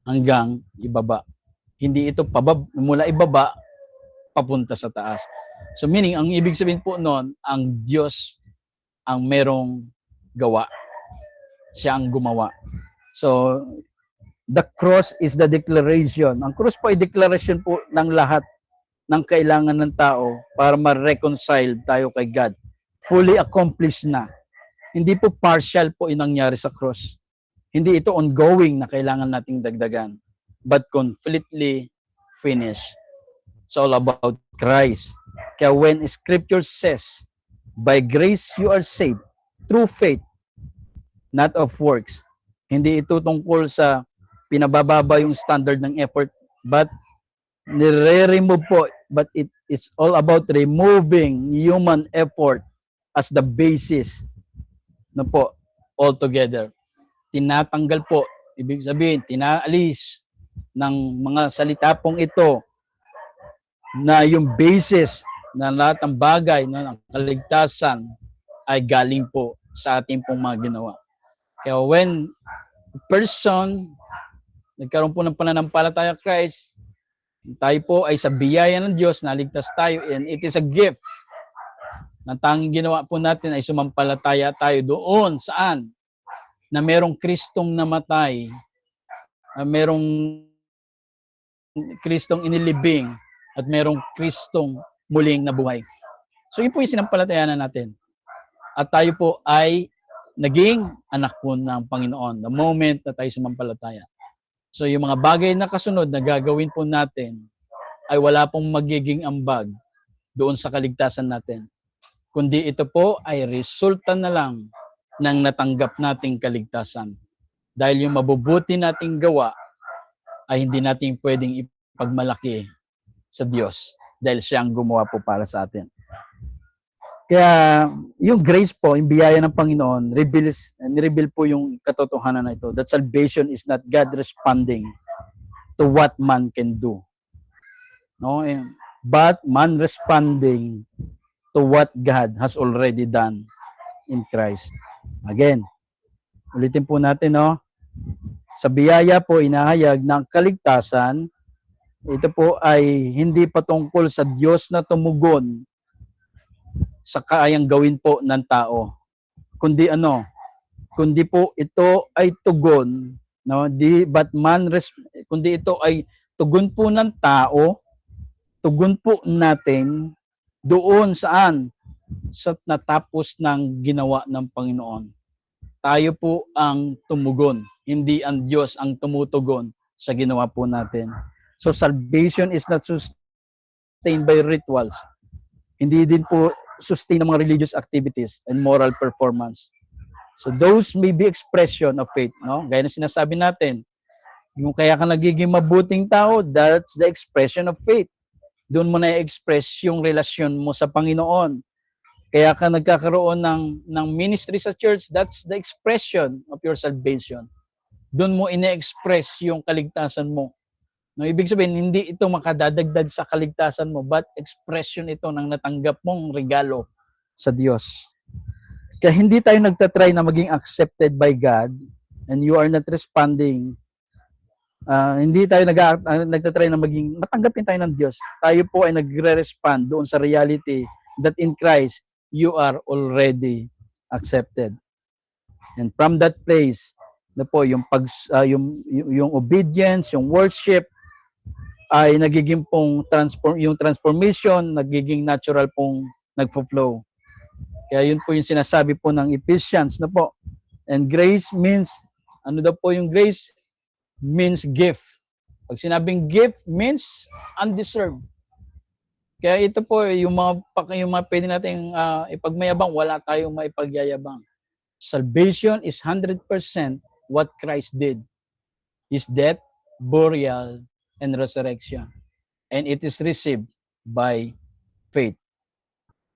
Speaker 1: hanggang ibaba. Hindi ito mula ibaba papunta sa taas. So meaning, ang ibig sabihin po noon, ang Diyos ang merong gawa. Siya ang gumawa. So, the cross is the declaration. Ang cross po ay declaration po ng lahat ng kailangan ng tao para ma-reconcile tayo kay God. Fully accomplished na. Hindi po partial po inangyari sa cross. Hindi ito ongoing na kailangan nating dagdagan, but completely finished. It's all about Christ. Kaya when Scripture says, by grace you are saved, through faith, not of works, hindi ito tungkol sa pinabababa yung standard ng effort, but nire-remove po, but it's all about removing human effort as the basis na po, altogether. Tinatanggal po, ibig sabihin, tinaalis ng mga salita pong ito na yung basis na lahat ng bagay na ng kaligtasan ay galing po sa ating pong mga ginawa. Kaya when a person nagkaroon po ng pananampalataya Christ, tayo po ay sa biyaya ng Diyos, naligtas tayo, and it is a gift. Na tanging ginawa po natin ay sumampalataya tayo doon, saan? Na merong Kristong namatay, na merong Kristong inilibing, at merong Kristong muling nabuhay. So yun po yung sinampalatayanan natin. At tayo po ay naging anak po ng Panginoon the moment na tayo sumampalataya. So yung mga bagay na kasunod na gagawin po natin ay wala pong magiging ambag doon sa kaligtasan natin. Kundi ito po ay resulta na lang ng natanggap nating kaligtasan. Dahil yung mabubuti nating gawa ay hindi natin pwedeng ipagmalaki sa Diyos dahil siya ang gumawa po para sa atin. Kaya yung grace po, yung biyaya ng Panginoon, nireveal po yung katotohanan na ito. That salvation is not God responding to what man can do. No? But man responding to what God has already done in Christ. Again, ulitin po natin, no? Sa biyaya po, inahayag ng kaligtasan, ito po ay hindi patungkol sa Diyos na tumugon sa kayang gawin po ng tao. Kundi kundi po ito ay tugon, no? Kundi ito ay tugon po ng tao, tugon po natin doon saan sa natapos ng ginawa ng Panginoon. Tayo po ang tumugon, hindi ang Diyos ang tumutugon sa ginawa po natin. So salvation is not sustained by rituals. Hindi din po sustain ng mga religious activities and moral performance. So those may be expression of faith, no? Gaya na sinasabi natin, yung kaya ka nagiging mabuting tao, that's the expression of faith. Doon mo na i-express yung relasyon mo sa Panginoon. Kaya ka nagkakaroon ng ministry sa church, that's the expression of your salvation. Doon mo ine-express yung kaligtasan mo. No, ibig sabihin, hindi ito makadadagdag sa kaligtasan mo, but expression ito ng natanggap mong regalo sa Diyos. Kaya hindi tayo nagtatry na maging accepted by God and you are not responding. Hindi tayo nagtatry na maging matanggapin tayo ng Diyos. Tayo po ay nagre-respond doon sa reality that in Christ, you are already accepted. And from that place, na po yung yung obedience, yung worship ay nagiging pong yung transformation nagiging natural pong nagfo-flow. Kaya yun po yung sinasabi po ng Ephesians na po. And grace means, ano daw po yung grace? Means gift. Pag sinabing gift means undeserved. Kaya ito po yung mga pwede nating ipagmayabang, wala tayong maipagyayabang. Salvation is 100% what Christ did. His death, burial, and resurrection. And it is received by faith.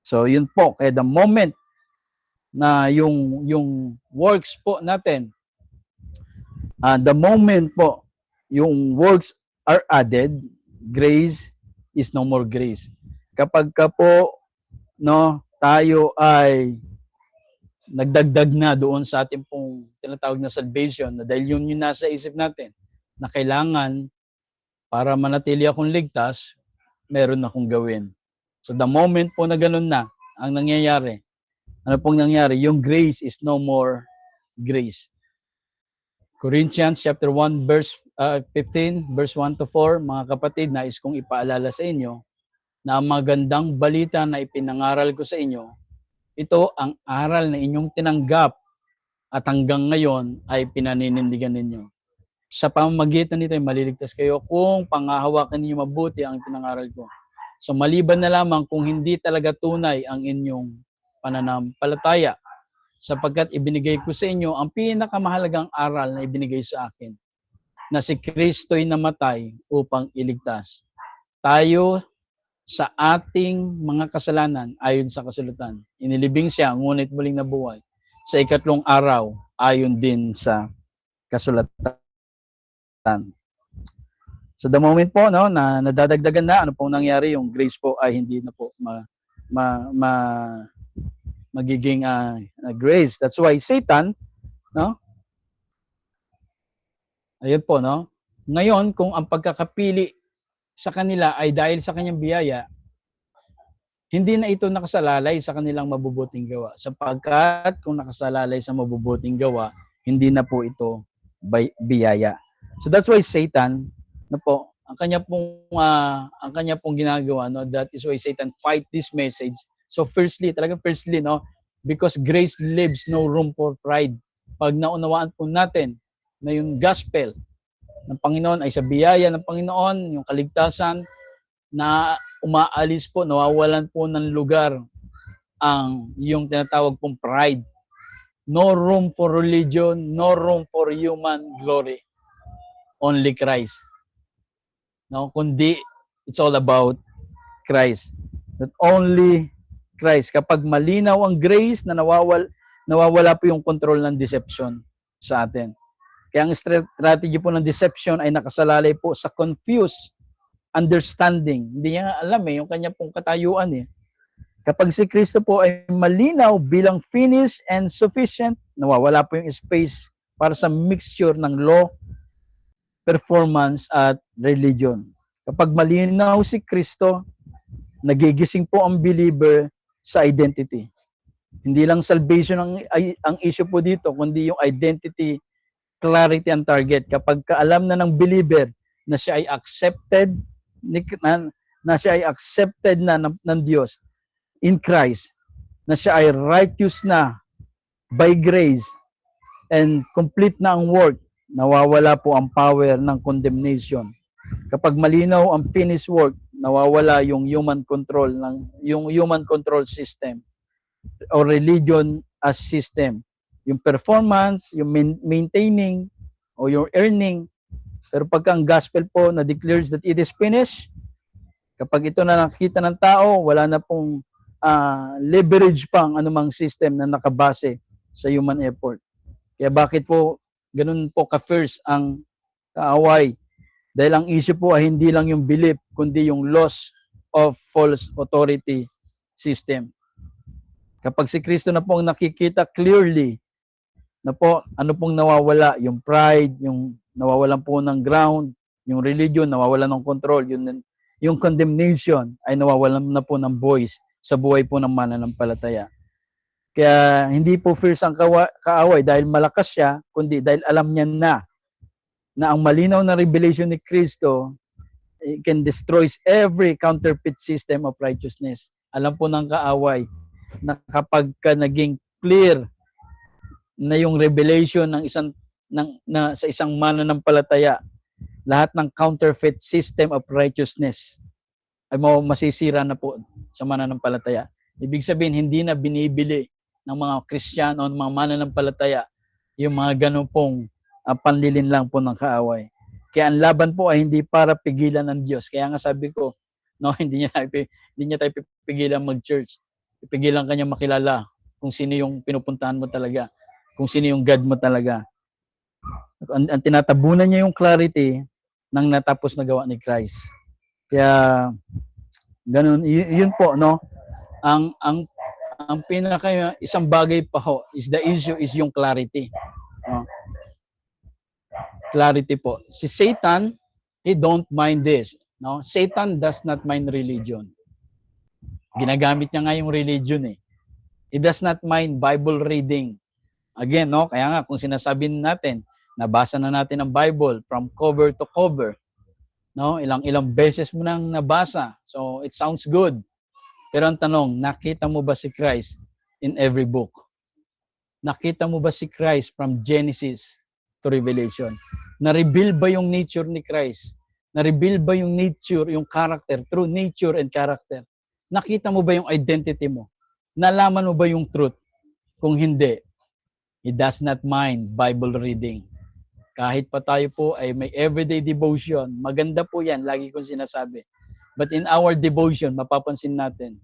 Speaker 1: So yun po, kaya the moment na yung works po natin, the moment po yung works are added, grace is no more grace. Kapag ka po tayo ay nagdagdag na doon sa ating pong tinatawag na salvation, na dahil yun yung nasa isip natin, na kailangan para manatili akong ligtas, meron akong gawin. So the moment po na ganun na ang nangyayari, ano pong nangyayari? Yung grace is no more grace. Corinthians chapter 1 verse 15, verse 1 to 4, mga kapatid, nais kong ipaalala sa inyo na ang magandang balita na ipinangaral ko sa inyo, ito ang aral na inyong tinanggap at hanggang ngayon ay pinaninindigan ninyo. Sa pamamagitan nito ay maliligtas kayo kung panghahawakan ninyo mabuti ang pinangaral ko. So maliban na lamang kung hindi talaga tunay ang inyong pananampalataya, sapagkat ibinigay ko sa inyo ang pinakamahalagang aral na ibinigay sa akin, na si Kristo'y namatay upang iligtas tayo sa ating mga kasalanan ayon sa kasulatan. Inilibing siya, ngunit muling nabuhay sa ikatlong araw ayon din sa kasulatan. So the moment po na nadadagdagan na, ano pong nangyari, yung grace po ay hindi na po magiging grace. That's why Satan, ayun po, ngayon, kung ang pagkakapili sa kanila ay dahil sa kanyang biyaya, hindi na ito nakasalalay sa kanilang mabubuting gawa. Sapagkat kung nakasalalay sa mabubuting gawa, hindi na po ito biyaya. So that's why Satan, ang kanya pong ginagawa, that is why Satan fight this message. So firstly, because grace leaves no room for pride. Pag naunawaan po natin na yung gospel ng Panginoon ay sa biyaya ng Panginoon, yung kaligtasan na umaalis po, nawawalan po ng lugar ang yung tinatawag pong pride. No room for religion, no room for human glory. Only Christ. Kundi it's all about Christ. That only Christ. Kapag malinaw ang grace na nawawala po yung control ng deception sa atin. Kaya ang strategy po ng deception ay nakasalalay po sa confused understanding. Hindi niya alam yung kanya pong katayuan Kapag si Kristo po ay malinaw bilang finished and sufficient, nawawala po yung space para sa mixture ng law, performance, at religion. Kapag malinaw si Kristo, nagigising po ang believer sa identity. Hindi lang salvation ang issue po dito, kundi yung identity, clarity, and target. Kapag kaalam na ng believer na siya ay accepted ng Diyos in Christ, na siya ay righteous na by grace and complete na ang work, nawawala po ang power ng condemnation. Kapag malinaw ang finished work, nawawala yung human control system or religion as system. Yung performance, yung maintaining o yung earning. Pero pagka ang gospel po na declares that it is finished, kapag ito na nakita ng tao, wala na pong leverage pang anumang system na nakabase sa human effort. Kaya bakit po ganun po ka-first ang kaaway? Dahil ang issue po ay hindi lang yung belief, kundi yung loss of false authority system. Kapag si Kristo na po ang nakikita clearly na po ano pong nawawala, yung pride, yung nawawalan po ng ground, yung religion, nawawalan ng control, yung condemnation ay nawawalan na po ng voice sa buhay po ng mananampalataya. Kaya hindi po fierce ang kaaway dahil malakas siya, kundi dahil alam niya na ang malinaw na revelation ni Kristo can destroy every counterfeit system of righteousness. Alam po ng kaaway na kapag ka naging clear na yung revelation ng sa isang mananampalataya, lahat ng counterfeit system of righteousness ay masisira na po sa mananampalataya. Ibig sabihin, hindi na binibili ng mga Kristiyano o mga mananampalataya yung mga ganun pong panlilin lang po ng kaaway. Kaya ang laban po ay hindi para pigilan ng Diyos. Kaya nga sabi ko, hindi niya tayo pigilan mag-church. Pigilan kanya makilala kung sino yung pinupuntahan mo talaga, kung sino yung God mo talaga. Ang tinatabunan niya yung clarity ng natapos na gawa ni Christ. Kaya ganun, yun po, ang pinaka isang bagay pa ho is the issue is yung clarity. Clarity po. Si Satan, he don't mind this. Satan does not mind religion. Ginagamit niya nga yung religion He does not mind Bible reading. Again, kaya nga kung sinasabi natin, nabasa na natin ang Bible from cover to cover. Ilang beses mo nang nabasa. So it sounds good. Pero ang tanong, nakita mo ba si Christ in every book? Nakita mo ba si Christ from Genesis to Revelation? Na-reveal ba yung nature ni Christ? Na-reveal ba yung nature, yung character, true nature and character? Nakita mo ba yung identity mo? Nalaman mo ba yung truth? Kung hindi, he does not mind Bible reading. Kahit pa tayo po ay may everyday devotion, maganda po yan, lagi kong sinasabi. But in our devotion, mapapansin natin,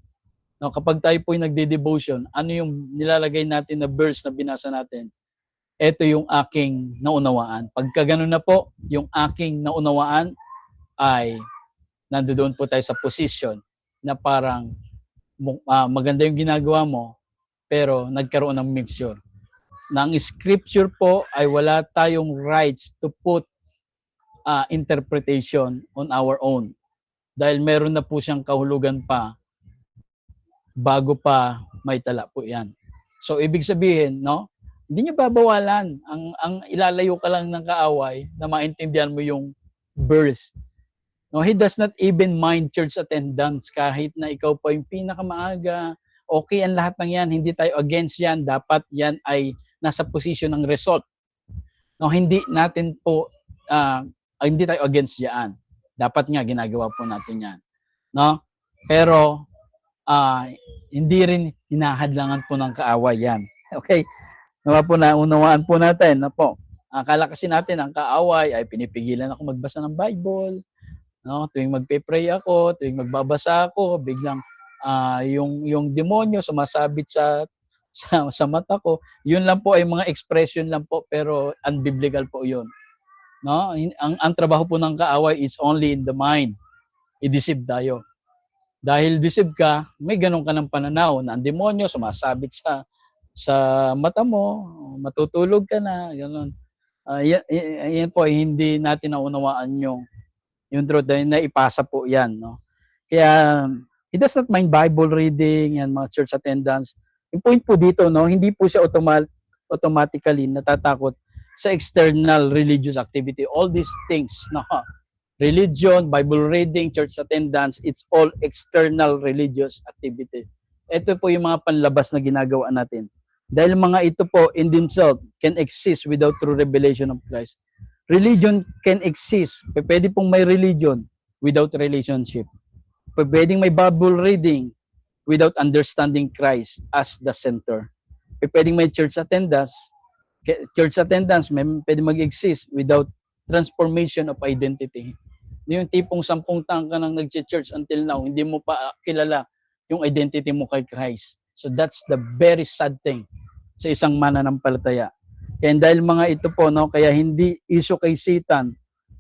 Speaker 1: kapag tayo po ay nagde-devotion, ano yung nilalagay natin na verse na binasa natin? Ito yung aking naunawaan. Pagka ganun na po, yung aking naunawaan ay nandoon po tayo sa position na parang maganda yung ginagawa mo, pero nagkaroon ng mixture. Nang scripture po ay wala tayong rights to put interpretation on our own. Dahil meron na po siyang kahulugan pa bago pa may tala po yan. So, ibig sabihin, hindi niya babawalan. Ang ilalayo ka lang ng kaaway na maintindihan mo yung verse. He does not even mind church attendance kahit na ikaw pa yung pinakamaaga. Okay ang lahat ng yan. Hindi tayo against yan. Dapat yan ay nasa position ng result. Hindi natin po, hindi tayo against yan. Dapat nga ginagawa po natin yan. Pero, hindi rin hinahadlangan po ng kaaway yan. Okay? Naunawaan po natin. Akala kasi natin ang kaaway ay pinipigilan ako magbasa ng Bible. Tuwing magpe-pray ako, tuwing magbabasa ako, biglang yung demonyo sumasabit sa mata ko, yun lang po ay mga expression lang po pero unbiblical po yun. No? Ang trabaho po ng kaaway is only in the mind. I-deceive tayo. Dahil deceive ka, may ganun ka ng pananaw na ang demonyo sumasabit sa mata mo, matutulog ka na, ganun. Yan po ay hindi natin naunawaan yung truth dahil naipasa po yan, no? Kaya he does not mind Bible reading and mga church attendance. Yung point po dito, no, hindi po siya automatically natatakot sa external religious activity. All these things, no, religion, Bible reading, church attendance, it's all external religious activity. Ito po yung mga panlabas na ginagawa natin. Dahil mga ito po in themselves can exist without true revelation of Christ. Religion can exist. Pwede pong may religion without relationship. Pwedeng may Bible reading without understanding Christ as the center. Pwedeng may church attendance pwede mag-exist without transformation of identity. Yung tipong 10 taon ka nang nag-church until now, hindi mo pa kilala yung identity mo kay Christ. So that's the very sad thing sa isang mananampalataya. Kaya dahil mga ito po, no, kaya hindi issue kay Satan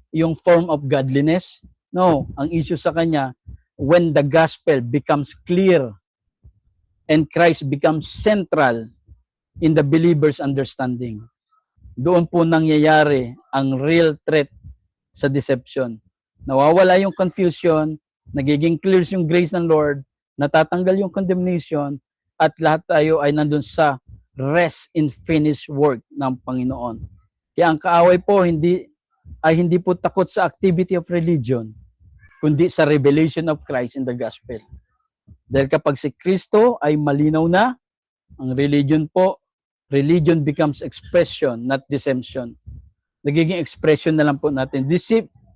Speaker 1: yung form of godliness. No, ang issue sa kanya, when the gospel becomes clear and Christ becomes central in the believer's understanding. Doon po nangyayari ang real threat sa deception. Nawawala yung confusion, nagiging clear yung grace ng Lord, natatanggal yung condemnation, at lahat tayo ay nandun sa rest in finished work ng Panginoon. Kaya ang kaaway po hindi po takot sa activity of religion, kundi sa revelation of Christ in the gospel. Dahil kapag si Kristo ay malinaw na, ang religion becomes expression, not deception. Nagiging expression na lang po natin.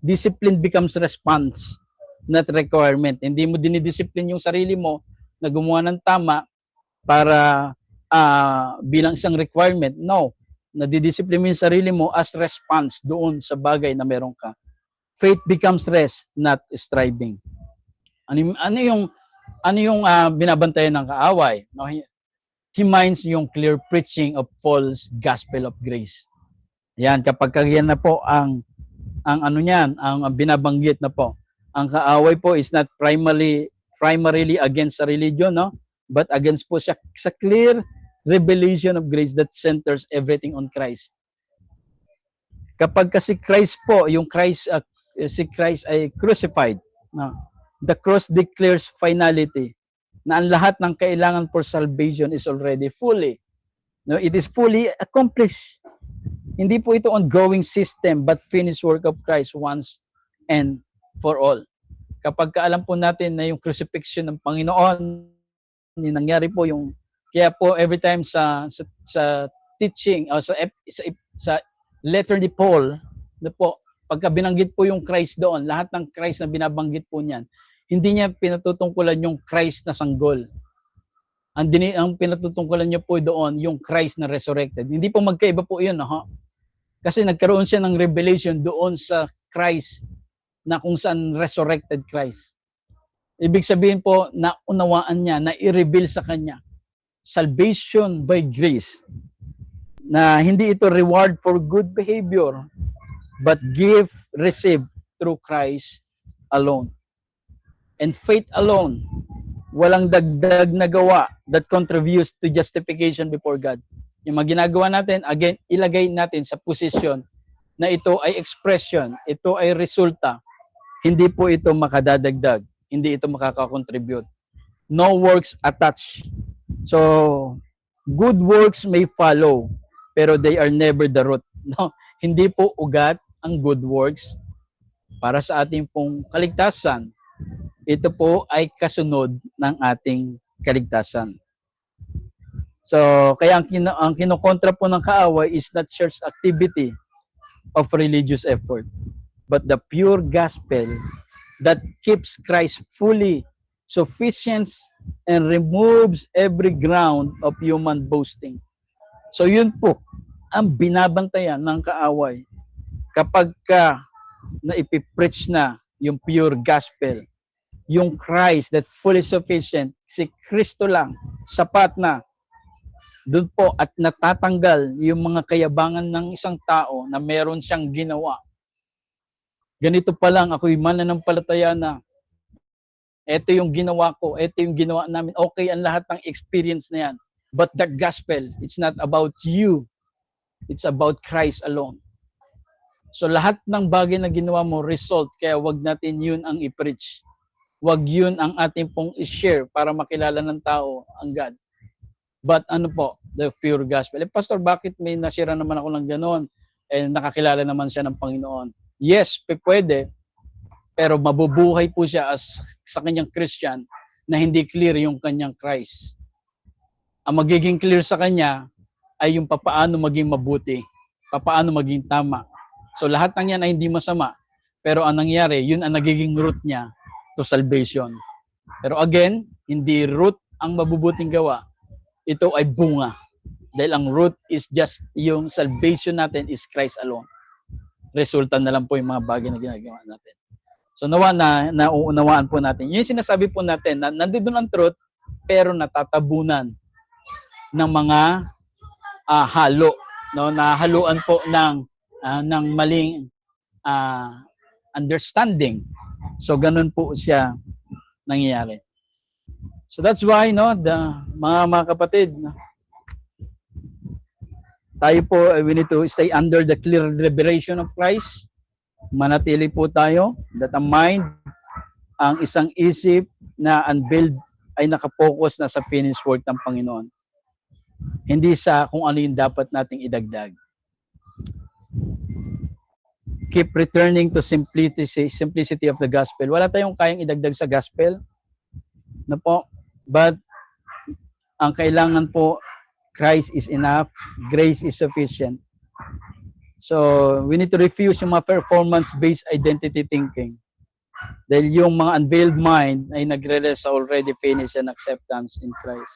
Speaker 1: Discipline becomes response, not requirement. Hindi mo dinidiscipline yung sarili mo na gumawa ng tama para bilang isang requirement. No. Nadidiscipline mo yung sarili mo as response doon sa bagay na meron ka. Faith becomes rest, not striving. Ano yung binabantayan ng kaaway? No? He minds yung clear preaching of false gospel of grace. Yan, kapag yan na po ang binabanggit na po. Ang kaaway po is not primarily against sa religion, no? But against po siya sa clear revelation of grace that centers everything on Christ. Kapag kasi Christ po, si Christ ay crucified, no? The cross declares finality, na ang lahat ng kailangan for salvation is already fully, no, it is fully accomplished. Hindi po ito ongoing system but finished work of Christ once and for all. Kapag kaalam po natin na yung crucifixion ng Panginoon, yung nangyari po kaya po every time sa teaching o sa letter ni Paul, na po pagka binanggit po yung Christ doon, lahat ng Christ na binabanggit po niyan, hindi niya pinatutungkulan yung Christ na sanggol. Ang pinatutungkulan niya po doon, yung Christ na resurrected. Hindi po magkaiba po yun. Kasi nagkaroon siya ng revelation doon sa Christ na kung saan resurrected Christ. Ibig sabihin po, na unawaan niya, na i-reveal sa kanya. Salvation by grace. Na hindi ito reward for good behavior, but gift received through Christ alone. And faith alone, walang dagdag na gawa that contributes to justification before God. Yung mga ginagawa natin, again, ilagay natin sa posisyon na ito ay expression, ito ay resulta. Hindi po ito makadadagdag, hindi ito makakakontribute. No works attached. So, good works may follow, pero they are never the root. No, hindi po ugat ang good works para sa ating pong kaligtasan. Ito po ay kasunod ng ating kaligtasan. So, kaya ang kinokontra po ng kaaway is not church activity of religious effort, but the pure gospel that keeps Christ fully sufficient and removes every ground of human boasting. So, yun po ang binabantayan ng kaaway kapag na ipipreach na yung pure gospel yung Christ that fully sufficient, si Kristo lang, sapat na. Doon po at natatanggal yung mga kayabangan ng isang tao na meron siyang ginawa. Ganito pa lang, ako'y mananampalataya na. Ito yung ginawa ko, ito yung ginawa namin. Okay ang lahat ng experience na yan. But the gospel, it's not about you. It's about Christ alone. So lahat ng bagay na ginawa mo, result. Kaya wag natin yun ang i-preach. Wag yun ang ating pong i-share para makilala ng tao ang God. But ano po, the pure gospel. Pastor, bakit may nasira naman ako ng ganon? Nakakilala naman siya ng Panginoon. Yes, pwede. Pero mabubuhay po siya sa kanyang Christian na hindi clear yung kanyang Christ. Ang magiging clear sa kanya ay yung papaano maging mabuti, papaano maging tama. So lahat ng yan ay hindi masama. Pero ang nangyari, yun ang nagiging root niya to salvation. Pero again, hindi root ang mabubuting gawa. Ito ay bunga. Dahil ang root is just yung salvation natin is Christ alone. Resulta na lang po yung mga bagay na ginagawa natin. So nawa na nauunawaan po natin. Yung sinasabi po natin na nandito ang truth pero natatabunan ng mga halo, no, na haluan po ng maling understanding. So ganun po siya nangyayari. So that's why, no, mga kapatid, tayo po, we need to stay under the clear revelation of Christ. Manatili po tayo that ang mind, ang isang isip na unveiled ay nakapokus na sa finished work ng Panginoon. Hindi sa kung ano yung dapat nating idagdag. Keep returning to simplicity of the gospel. Wala tayong kayang idagdag sa gospel. Na po, but ang kailangan po, Christ is enough, grace is sufficient. So, we need to refuse yung mga performance-based identity thinking. Dahil yung mga unveiled mind ay nagre-rest sa already finished and acceptance in Christ.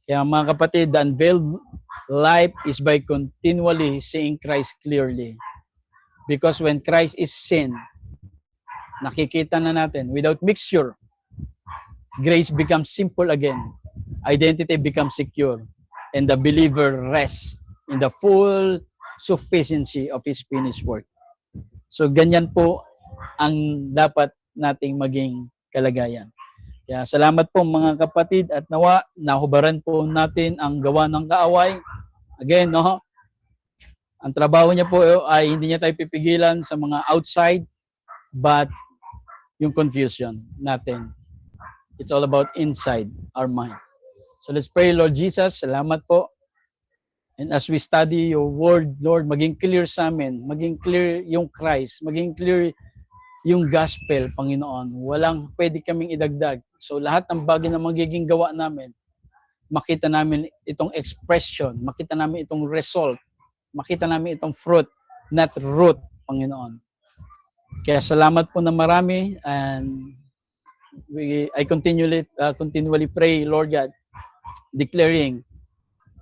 Speaker 1: Kaya mga kapatid, the unveiled life is by continually seeing Christ clearly. Because when Christ is seen, nakikita na natin, without mixture, grace becomes simple again. Identity becomes secure. And the believer rests in the full sufficiency of His finished work. So ganyan po ang dapat nating maging kalagayan. Kaya salamat po mga kapatid at nawa nahubaran po natin ang gawa ng kaaway. Again, no, ang trabaho niya po ay hindi niya tayo pipigilan sa mga outside, but yung confusion natin. It's all about inside our mind. So let's pray, Lord Jesus, salamat po. And as we study your word, Lord, maging clear sa amin, maging clear yung Christ, maging clear yung gospel, Panginoon. Walang pwede kaming idagdag. So lahat ng bagay na magiging gawa namin, makita namin itong expression, makita namin itong result, makita namin itong fruit, not root, Panginoon. Kaya salamat po na marami, and I continually pray, Lord God, declaring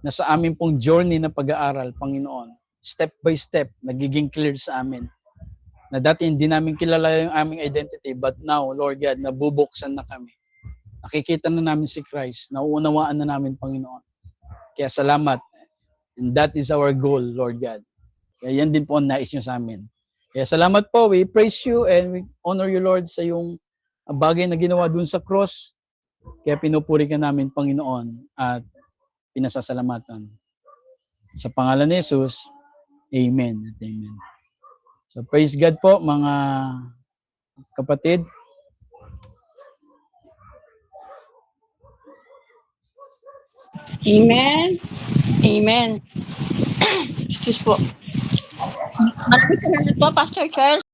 Speaker 1: na sa amin pong journey na pag-aaral, Panginoon, step by step, nagiging clear sa amin. Na dati hindi namin kilala yung aming identity, but now, Lord God, nabubuksan na kami. Nakikita na namin si Christ, nauunawaan na namin, Panginoon. Kaya salamat. And that is our goal, Lord God. Kaya yan din po ang nais nyo sa amin. Kaya salamat po, we praise you and we honor you, Lord, sa yung bagay na ginawa dun sa cross. Kaya pinupuri ka namin, Panginoon, at pinasasalamatan. Sa pangalan ni Jesus, amen at amen. So praise God po, mga kapatid.
Speaker 2: Amen. Amen. Excuse po. Maraming salamat po, Pastor Charles.